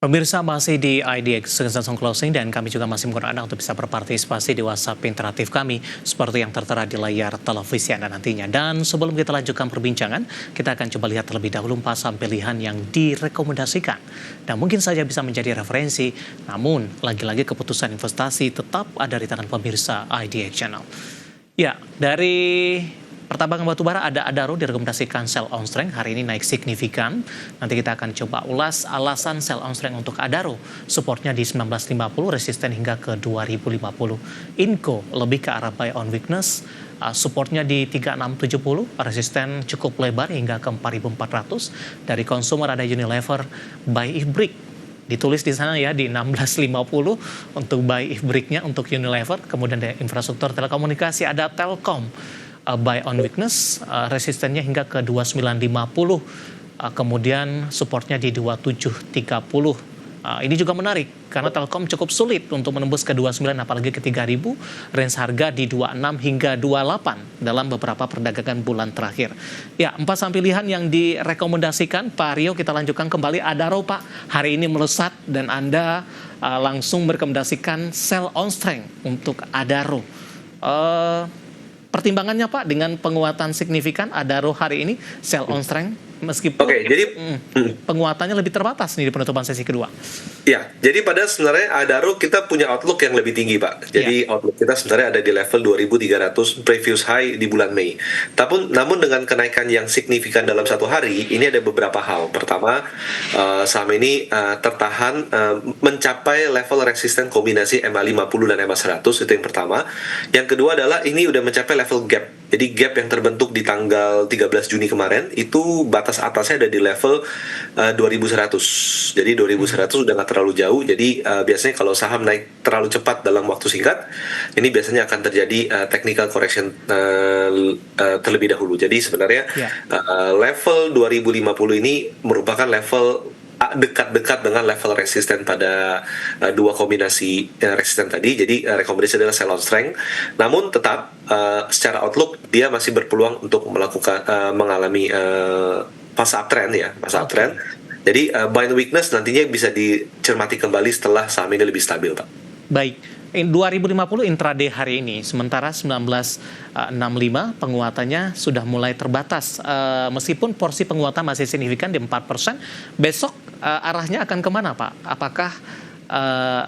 Pemirsa masih di IDX Song Closing dan kami juga masih mengundang Anda untuk bisa berpartisipasi di WhatsApp interaktif kami seperti yang tertera di layar televisi Anda nantinya. Dan sebelum kita lanjutkan perbincangan, kita akan coba lihat terlebih dahulu 4 saham pilihan yang direkomendasikan. Dan mungkin saja bisa menjadi referensi, namun lagi-lagi keputusan investasi tetap ada di tangan pemirsa IDX Channel. Ya, dari pertambangan batubara ada Adaro direkomendasikan sell on strength, hari ini naik signifikan. Nanti kita akan coba ulas alasan sell on strength untuk Adaro. Supportnya di 1950, resisten hingga ke 2050. Inco lebih ke arah buy on weakness, supportnya di 3670, resisten cukup lebar hingga ke 4400. Dari consumer ada Unilever, buy if break. Ditulis di sana ya di 1650 untuk buy if break-nya untuk Unilever. Kemudian dari infrastruktur telekomunikasi ada Telkom, buy on weakness, resistennya hingga ke 2950, kemudian supportnya di 2730. Ini juga menarik karena Telkom cukup sulit untuk menembus ke 29 apalagi ke 3000, range harga di 26 hingga 28 dalam beberapa perdagangan bulan terakhir. Ya, 4 saham pilihan yang direkomendasikan Pak Rio, kita lanjutkan kembali. Adaro Pak, hari ini melesat dan Anda langsung merekomendasikan sell on strength untuk Adaro. Pertimbangannya Pak dengan penguatan signifikan Adaro hari ini sell on strength meskipun jadi penguatannya lebih terbatas nih di penutupan sesi kedua. Ya, jadi pada sebenarnya Adaro kita punya outlook yang lebih tinggi Pak. Jadi outlook kita sebenarnya ada di level 2300 previous high di bulan Mei. Namun dengan kenaikan yang signifikan dalam satu hari, ini ada beberapa hal. Pertama, saham ini tertahan mencapai level resisten kombinasi MA50 dan MA100, itu yang pertama. Yang kedua adalah ini udah mencapai level gap. Jadi gap yang terbentuk di tanggal 13 Juni kemarin itu batas atasnya ada di level 2100. Jadi 2100 udah nggak terlalu jauh. Jadi biasanya kalau saham naik terlalu cepat dalam waktu singkat, ini biasanya akan terjadi technical correction terlebih dahulu. Jadi sebenarnya level 2050 ini merupakan level dekat-dekat dengan level resisten pada dua kombinasi resisten tadi. Jadi rekomendasi adalah sell on strength. Namun tetap secara outlook dia masih berpeluang untuk melakukan mengalami fase uptrend ya, uptrend. Jadi buy on weakness nantinya bisa dicermati kembali setelah saham ini lebih stabil, Pak. Baik. 2050 intraday hari ini, sementara 1965 penguatannya sudah mulai terbatas. Meskipun porsi penguatan masih signifikan di 4%, besok arahnya akan kemana Pak? Apakah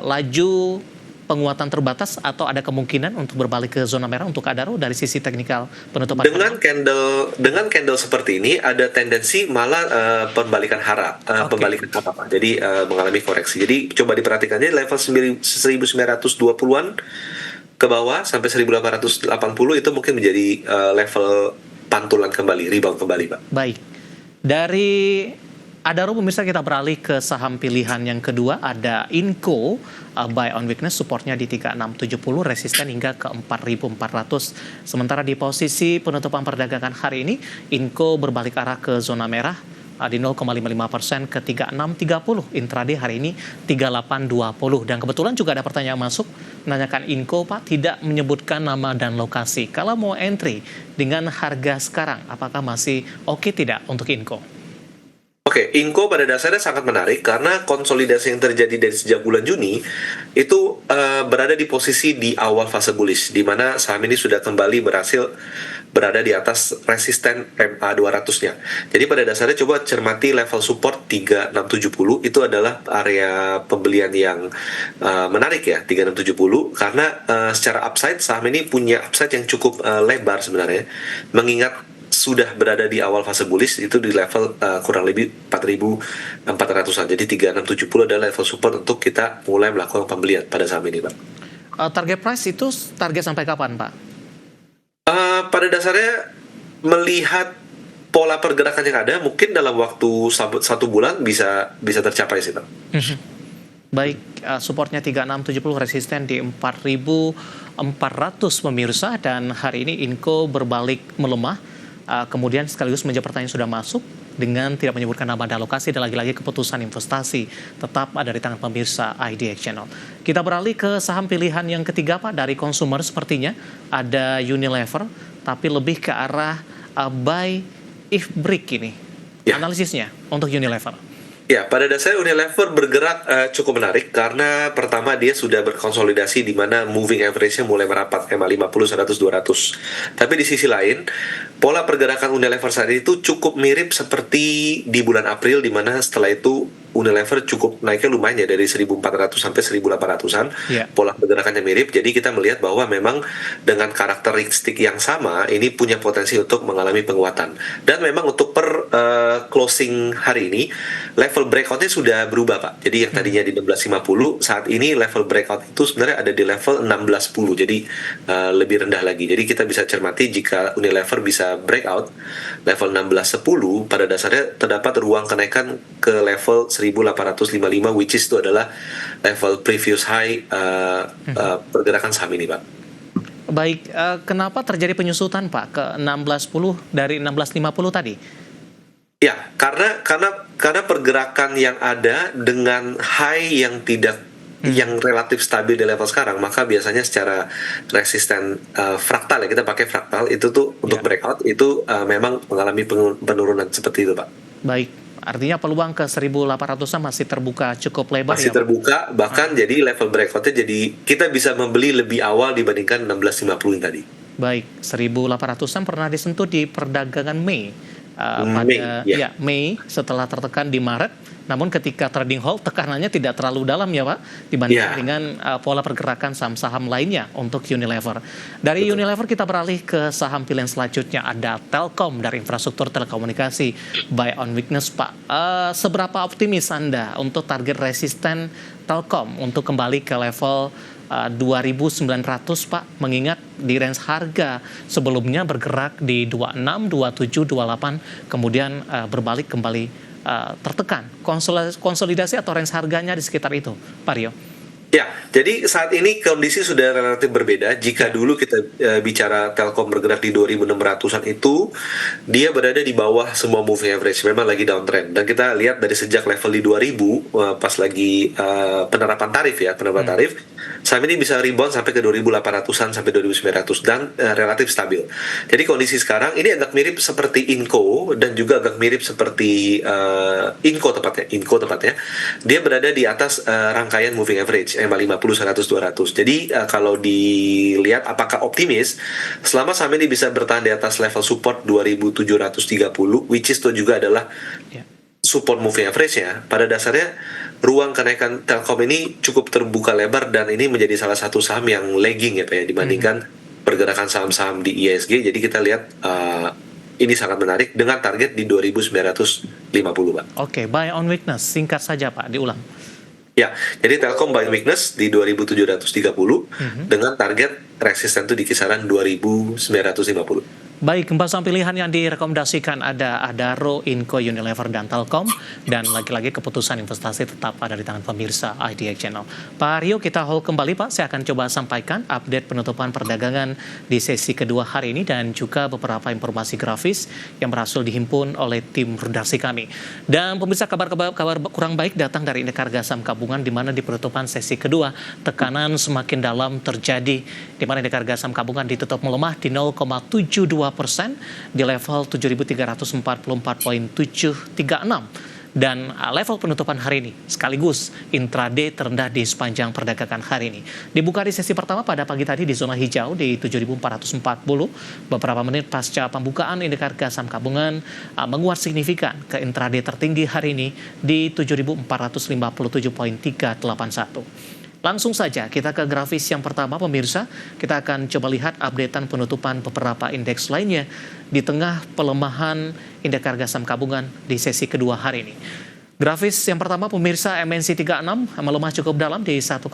laju penguatan terbatas atau ada kemungkinan untuk berbalik ke zona merah untuk Adaro dari sisi teknikal penutupan? Dengan candle seperti ini ada tendensi malah pembalikan harap, pembalikan apa? Jadi mengalami koreksi. Jadi coba diperhatikan aja level 1920-an ke bawah sampai 1880 itu mungkin menjadi level pantulan kembali, rebound kembali, Pak. Baik. Dari Adaro pemirsa kita beralih ke saham pilihan yang kedua, ada Inco, buy on weakness, supportnya di 3670, resisten hingga ke 4400. Sementara di posisi penutupan perdagangan hari ini, Inco berbalik arah ke zona merah di 0,55% ke 3630. Intraday hari ini 3820. Dan kebetulan juga ada pertanyaan masuk menanyakan Inco Pak, tidak menyebutkan nama dan lokasi. Kalau mau entry dengan harga sekarang, apakah masih oke tidak untuk Inco? Oke, Inco pada dasarnya sangat menarik karena konsolidasi yang terjadi dari sejak bulan Juni itu berada di posisi di awal fase bullish, di mana saham ini sudah kembali berhasil berada di atas resisten MA200-nya. Jadi pada dasarnya coba cermati level support 3670, itu adalah area pembelian yang menarik ya, 3670, karena secara upside saham ini punya upside yang cukup lebar sebenarnya, mengingat sudah berada di awal fase bullish itu di level kurang lebih 4.400-an. Jadi 3670 adalah level support untuk kita mulai melakukan pembelian pada saham ini, Pak. Target price itu target sampai kapan, Pak? Pada dasarnya melihat pola pergerakan yang ada, mungkin dalam waktu 1 bulan bisa tercapai sih, Pak. Baik, supportnya 3670, resisten di 4400 pemirsa, dan hari ini Inco berbalik melemah. Kemudian sekaligus menjawab pertanyaan sudah masuk dengan tidak menyebutkan nama dan lokasi, dan lagi-lagi keputusan investasi tetap ada di tangan pemirsa IDX Channel. Kita beralih ke saham pilihan yang ketiga Pak, dari consumer sepertinya ada Unilever, tapi lebih ke arah buy if break ini. Analisisnya untuk Unilever. Ya, pada dasarnya Unilever bergerak cukup menarik karena pertama dia sudah berkonsolidasi di mana moving average-nya mulai merapat EMA 50, 100, 200. Tapi di sisi lain, pola pergerakan Unilever saat itu cukup mirip seperti di bulan April di mana setelah itu Unilever cukup naiknya lumayan ya dari 1.400 sampai 1.800-an. Ya. Pola pergerakannya mirip. Jadi kita melihat bahwa memang dengan karakteristik yang sama ini punya potensi untuk mengalami penguatan. Dan memang untuk per closing hari ini level breakout-nya sudah berubah, Pak. Jadi yang tadinya di 1650 saat ini level breakout itu sebenarnya ada di level 1610. Jadi lebih rendah lagi. Jadi kita bisa cermati jika Unilever bisa breakout level 1610 pada dasarnya terdapat ruang kenaikan ke level 1855 which is itu adalah level previous high pergerakan saham ini, Pak. Baik, kenapa terjadi penyusutan Pak ke 1610 dari 1650 tadi? Ya, karena pergerakan yang ada dengan high yang tidak yang relatif stabil di level sekarang, maka biasanya secara resisten fraktal ya, kita pakai fraktal itu tuh untuk breakout itu memang mengalami penurunan seperti itu, Pak. Baik, artinya peluang ke 1800-an masih terbuka cukup lebar masih ya, Pak? terbuka, bahkan jadi level breakoutnya jadi kita bisa membeli lebih awal dibandingkan 1650 yang tadi. Baik, 1800-an pernah disentuh di perdagangan Mei. Pada Mei setelah tertekan di Maret. Namun ketika trading halt tekanannya tidak terlalu dalam ya Pak dibandingkan dengan pola pergerakan saham-saham lainnya untuk Unilever. Dari Unilever kita beralih ke saham pilihan selanjutnya, ada Telkom dari infrastruktur telekomunikasi, buy on weakness Pak. Seberapa optimis Anda untuk target resisten Telkom untuk kembali ke level 2.900 Pak, mengingat di range harga sebelumnya bergerak di 26, 27, 28, kemudian berbalik kembali tertekan. Konsolidasi atau range harganya di sekitar itu, Pak Rio? Ya, jadi saat ini kondisi sudah relatif berbeda. Jika dulu kita bicara Telkom bergerak di 2.600-an itu, dia berada di bawah semua moving average. Memang lagi downtrend. Dan kita lihat dari sejak level di 2.000, pas lagi penerapan tarif, saham ini bisa rebound sampai ke 2.800-an sampai 2.900 dan relatif stabil. Jadi kondisi sekarang ini agak mirip seperti Inco dan juga agak mirip seperti Inco tepatnya. Dia berada di atas rangkaian moving average. 50, 100, 200. Jadi kalau dilihat apakah optimis, selama saham ini bisa bertahan di atas level support 2.730, which is itu juga adalah support moving average-nya, pada dasarnya ruang kenaikan Telkom ini cukup terbuka lebar dan ini menjadi salah satu saham yang lagging ya Pak ya, dibandingkan pergerakan saham-saham di ISG. Jadi kita lihat ini sangat menarik dengan target di 2.950 Pak. Oke, buy on weakness, singkat saja Pak, diulang. Ya, jadi Telkom buy weakness di 2.730 dengan target resisten itu di kisaran 2.950. Baik, gempa saham pilihan yang direkomendasikan ada Adaro, Inco, Unilever, dan Telkom. Dan lagi-lagi keputusan investasi tetap ada di tangan pemirsa IDX Channel. Pak Rio, kita hold kembali Pak. Saya akan coba sampaikan update penutupan perdagangan di sesi kedua hari ini dan juga beberapa informasi grafis yang berhasil dihimpun oleh tim redaksi kami. Dan pemirsa, kabar kurang baik datang dari indeks harga saham gabungan di mana di penutupan sesi kedua tekanan semakin dalam terjadi di mana indeks harga saham gabungan ditutup melemah di 0,72% di level 7.344.736 dan level penutupan hari ini sekaligus intraday terendah di sepanjang perdagangan hari ini. Dibuka di sesi pertama pada pagi tadi di zona hijau di 7.440. Beberapa menit pasca pembukaan indeks harga saham gabungan menguat signifikan ke intraday tertinggi hari ini di 7.457.381. Langsung saja kita ke grafis yang pertama pemirsa, kita akan coba lihat updatean penutupan beberapa indeks lainnya di tengah pelemahan indeks harga saham gabungan di sesi kedua hari ini. Grafis yang pertama pemirsa, MNC 36 melemah cukup dalam di 1,06%,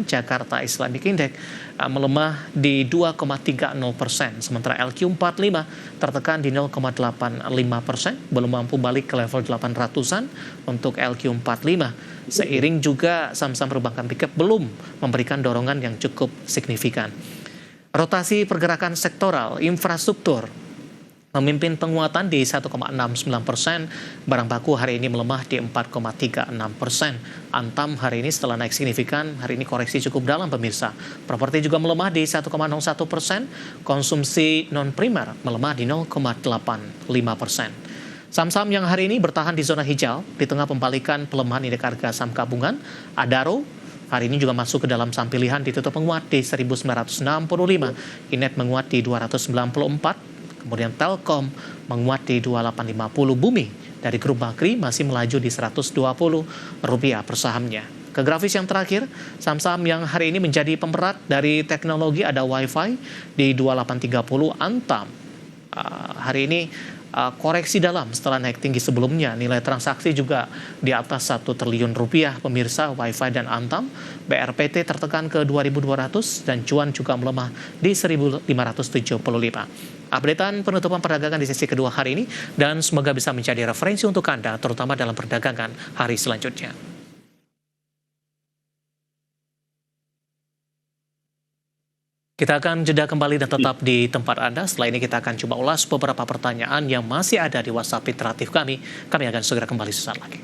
Jakarta Islamic Index melemah di 2,30%, sementara LQ45 tertekan di 0,85%, belum mampu balik ke level 800-an untuk LQ45. Seiring juga saham-saham perbankan big cap belum memberikan dorongan yang cukup signifikan. Rotasi pergerakan sektoral, infrastruktur memimpin penguatan di 1,69%, barang baku hari ini melemah di 4,36%. Antam hari ini setelah naik signifikan, hari ini koreksi cukup dalam pemirsa. Properti juga melemah di 1,01%, konsumsi non-primer melemah di 0,85%. Saham-saham yang hari ini bertahan di zona hijau di tengah pembalikan pelemahan indeks harga saham gabungan. Adaro hari ini juga masuk ke dalam saham pilihan, ditutup menguat di 1965. Inet menguat di 294. Kemudian Telkom menguat di 2850. Bumi dari grup Bakri masih melaju di Rp120 per sahamnya. Ke grafis yang terakhir, saham-saham yang hari ini menjadi pemberat dari teknologi ada Wi-Fi di 2830. Antam hari ini koreksi dalam setelah naik tinggi sebelumnya. Nilai transaksi juga di atas 1 triliun rupiah pemirsa. Wi-Fi dan Antam. BRPT tertekan ke 2.200 dan cuan juga melemah di 1.575. Updatean penutupan perdagangan di sesi kedua hari ini, dan semoga bisa menjadi referensi untuk Anda terutama dalam perdagangan hari selanjutnya. Kita akan jeda kembali dan tetap di tempat Anda. Setelah ini kita akan coba ulas beberapa pertanyaan yang masih ada di WhatsApp interaktif kami. Kami akan segera kembali sesaat lagi.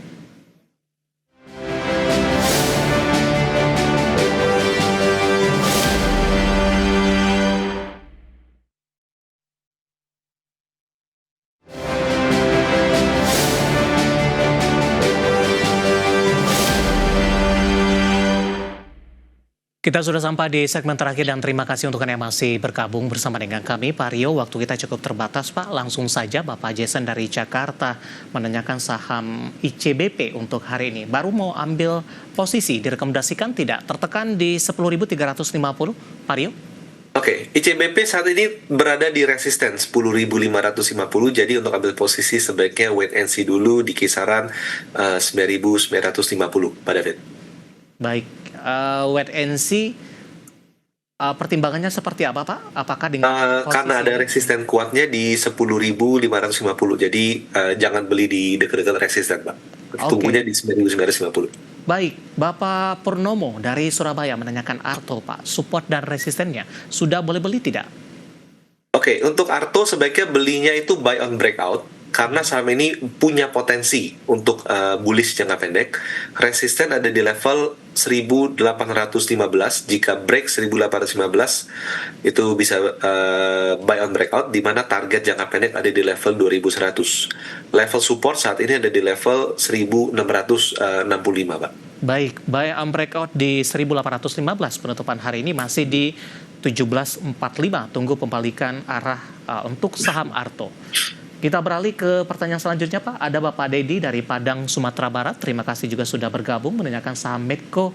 Kita sudah sampai di segmen terakhir dan terima kasih untuk Anda yang masih bergabung bersama dengan kami. Pak Rio, waktu kita cukup terbatas Pak. Langsung saja Bapak Jason dari Jakarta menanyakan saham ICBP untuk hari ini. Baru mau ambil posisi, direkomendasikan tidak? Tertekan di 10.350, Pak Rio? Oke, ICBP saat ini berada di resisten 10.550, jadi untuk ambil posisi sebaiknya wait and see dulu di kisaran 9.950, Pak David. Baik, wait and see, pertimbangannya seperti apa Pak? Apakah dengan karena ada resisten kuatnya di 10.550, jadi jangan beli di dekat-dekat resisten Pak. Tunggunya di 9.950. Baik, Bapak Purnomo dari Surabaya menanyakan Arto Pak, support dan resistennya sudah boleh beli tidak? Oke, untuk Arto sebaiknya belinya itu buy on breakout, karena saham ini punya potensi untuk bullish jangka pendek. Resisten ada di level 1815, jika break 1815 itu bisa buy on breakout, di mana target jangka pendek ada di level 2100. Level support saat ini ada di level 1665 Pak. Baik, buy on breakout di 1815, penutupan hari ini masih di 1745, tunggu pembalikan arah untuk saham Arto. Kita beralih ke pertanyaan selanjutnya Pak. Ada Bapak Dedi dari Padang, Sumatera Barat. Terima kasih juga sudah bergabung menanyakan saham Medco.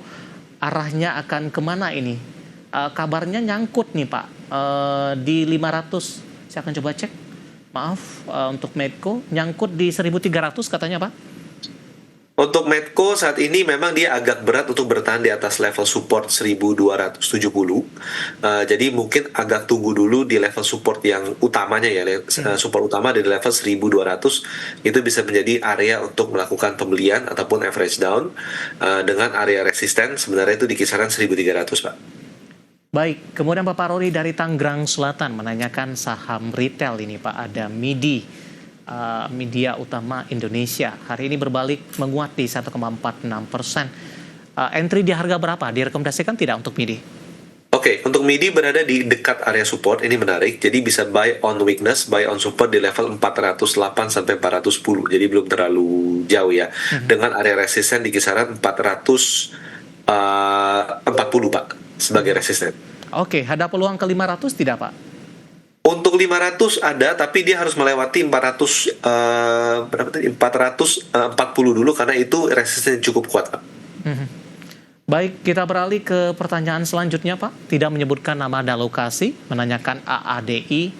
Arahnya akan kemana ini? Kabarnya nyangkut nih Pak. Di 500. Saya akan coba cek. Maaf, untuk Medco nyangkut di 1.300 katanya Pak. Untuk Medco saat ini memang dia agak berat untuk bertahan di atas level support 1270. Jadi mungkin agak tunggu dulu di level support yang utamanya ya. Support utama di level 1200 itu bisa menjadi area untuk melakukan pembelian ataupun average down, dengan area resisten sebenarnya itu di kisaran 1300 Pak. Baik, kemudian Bapak Rory dari Tangerang Selatan menanyakan saham retail ini Pak. Ada MIDI. Media Utama Indonesia hari ini berbalik menguat di 1,46%. Entry di harga berapa? Direkomendasikan tidak untuk MIDI? Oke, untuk MIDI berada di dekat area support, ini menarik. Jadi bisa buy on weakness, buy on support di level 408 sampai 410. Jadi belum terlalu jauh ya. Dengan area resisten di kisaran 440 Pak sebagai resisten. Oke, ada peluang ke 500 tidak Pak? Untuk 500 ada, tapi dia harus melewati 440 dulu, karena itu resisten cukup kuat Pak. Baik, kita beralih ke pertanyaan selanjutnya Pak. Tidak menyebutkan nama dan lokasi, menanyakan AADI.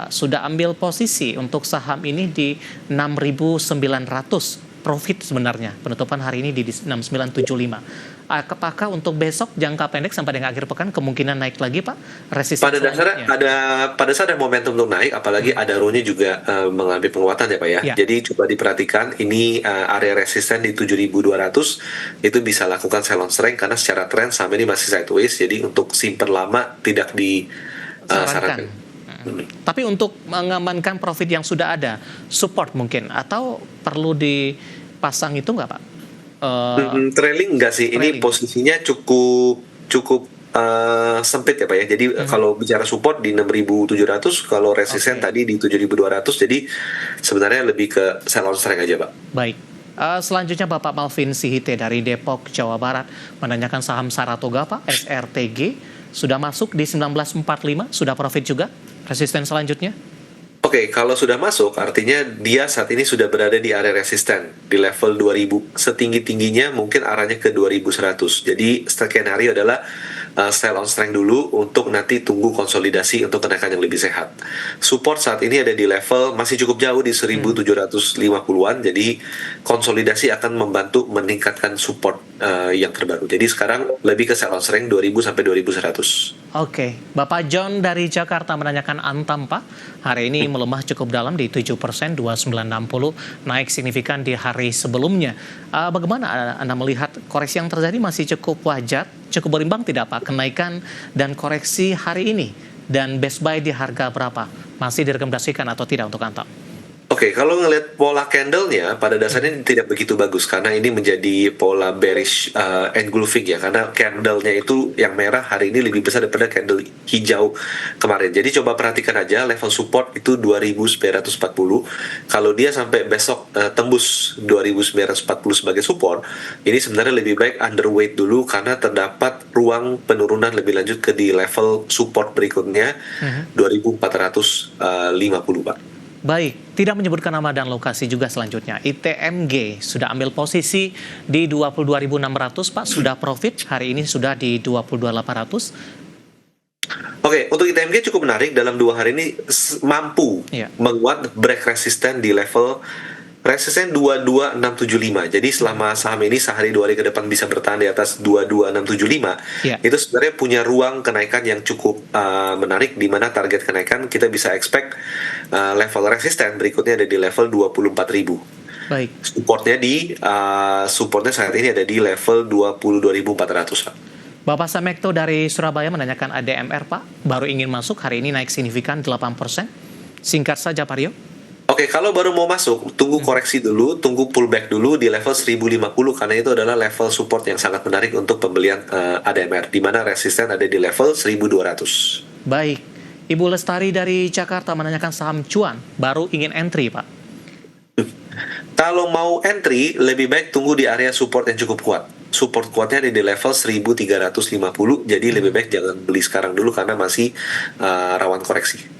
Sudah ambil posisi untuk saham ini di 6.900. Profit sebenarnya, penutupan hari ini di 6975. Apakah untuk besok jangka pendek sampai dengan akhir pekan kemungkinan naik lagi Pak? Resisten pada dasarnya pada saat ada momentum untuk naik, apalagi Adaro-nya juga mengalami penguatan ya Pak ya. Jadi coba diperhatikan ini area resisten di 7.200 itu bisa lakukan sell on strength, karena secara tren saham ini masih sideways, jadi untuk simpen lama tidak disarankan. Tapi untuk mengamankan profit yang sudah ada, support mungkin atau perlu dipasang itu nggak Pak? Trailing enggak sih, ini posisinya cukup sempit ya Pak ya. Jadi kalau bicara support di 6.700, kalau resisten Oke. tadi di 7.200. Jadi sebenarnya lebih ke sell on strength aja Pak. Baik. Selanjutnya Bapak Malvin Sihite dari Depok, Jawa Barat menanyakan saham Saratoga Pak, SRTG sudah masuk di 1945, sudah profit juga. Resisten selanjutnya? Oke, kalau sudah masuk artinya dia saat ini sudah berada di area resisten di level 2000. Setinggi-tingginya mungkin arahnya ke 2100. Jadi skenario adalah sell on strength dulu untuk nanti tunggu konsolidasi untuk kenaikan yang lebih sehat. Support saat ini ada di level masih cukup jauh di 1750-an. Jadi konsolidasi akan membantu meningkatkan support yang terbaru. Jadi sekarang lebih ke sell on strength 2000 sampai 2100. Oke, Bapak John dari Jakarta menanyakan Antam Pak. Hari ini melemah cukup dalam di 7%, 2960, naik signifikan di hari sebelumnya. Bagaimana Anda melihat koreksi yang terjadi masih cukup wajar, cukup berimbang tidak Pak kenaikan dan koreksi hari ini? Dan best buy di harga berapa? Masih direkomendasikan atau tidak untuk Antam? Oke, kalau ngelihat pola candle-nya pada dasarnya tidak begitu bagus karena ini menjadi pola bearish engulfing ya, karena candle-nya itu yang merah hari ini lebih besar daripada candle hijau kemarin. Jadi coba perhatikan aja level support itu 2940. Kalau dia sampai besok tembus 2940 sebagai support, ini sebenarnya lebih baik underweight dulu karena terdapat ruang penurunan lebih lanjut ke di level support berikutnya 2450 Pak. Baik, tidak menyebutkan nama dan lokasi juga selanjutnya. ITMG sudah ambil posisi di 22.600 Pak, sudah profit, hari ini sudah di 22.800. Oke, untuk ITMG cukup menarik dalam 2 hari ini mampu menguat break resisten di level resisten 22675. Jadi selama saham ini sehari 2 hari ke depan bisa bertahan di atas 22675, itu sebenarnya punya ruang kenaikan yang cukup menarik, di mana target kenaikan kita bisa expect level resisten berikutnya ada di level 24.000. Baik. Supportnya saat ini ada di level 22.400. Bapak Samekto dari Surabaya menanyakan ADMR Pak, baru ingin masuk, hari ini naik signifikan 8%. Singkat saja Pak Rio. Oke, kalau baru mau masuk, tunggu koreksi dulu, tunggu pullback dulu di level 1050 karena itu adalah level support yang sangat menarik untuk pembelian ADMR, di mana resisten ada di level 1200. Baik, Ibu Lestari dari Jakarta menanyakan saham Cuan, baru ingin entry Pak. Kalau mau entry, lebih baik tunggu di area support yang cukup kuat. Support kuatnya ada di level 1350, jadi lebih baik jangan beli sekarang dulu karena masih rawan koreksi.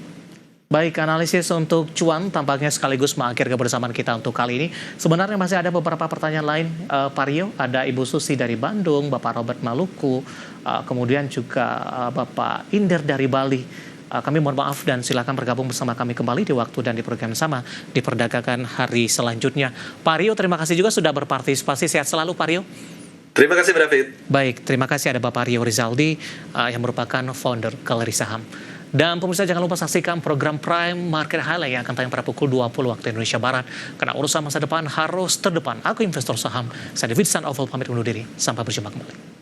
Baik, analisis untuk Cuan tampaknya sekaligus mengakhiri kebersamaan kita untuk kali ini. Sebenarnya masih ada beberapa pertanyaan lain, Pak Rio. Ada Ibu Susi dari Bandung, Bapak Robert Maluku, kemudian juga Bapak Inder dari Bali. Kami mohon maaf dan silakan bergabung bersama kami kembali di waktu dan di program sama di perdagangan hari selanjutnya. Pak Rio, terima kasih juga sudah berpartisipasi. Sehat selalu Pak Rio. Terima kasih David. Baik, terima kasih ada Bapak Rio Rizaldi yang merupakan founder Galeri Saham. Dan pemirsa jangan lupa saksikan program Prime Market Highlight yang akan tayang pada pukul 20 waktu Indonesia Barat. Karena urusan masa depan harus terdepan. Aku investor saham. Saya David San Oval pamit undur diri. Sampai berjumpa kembali.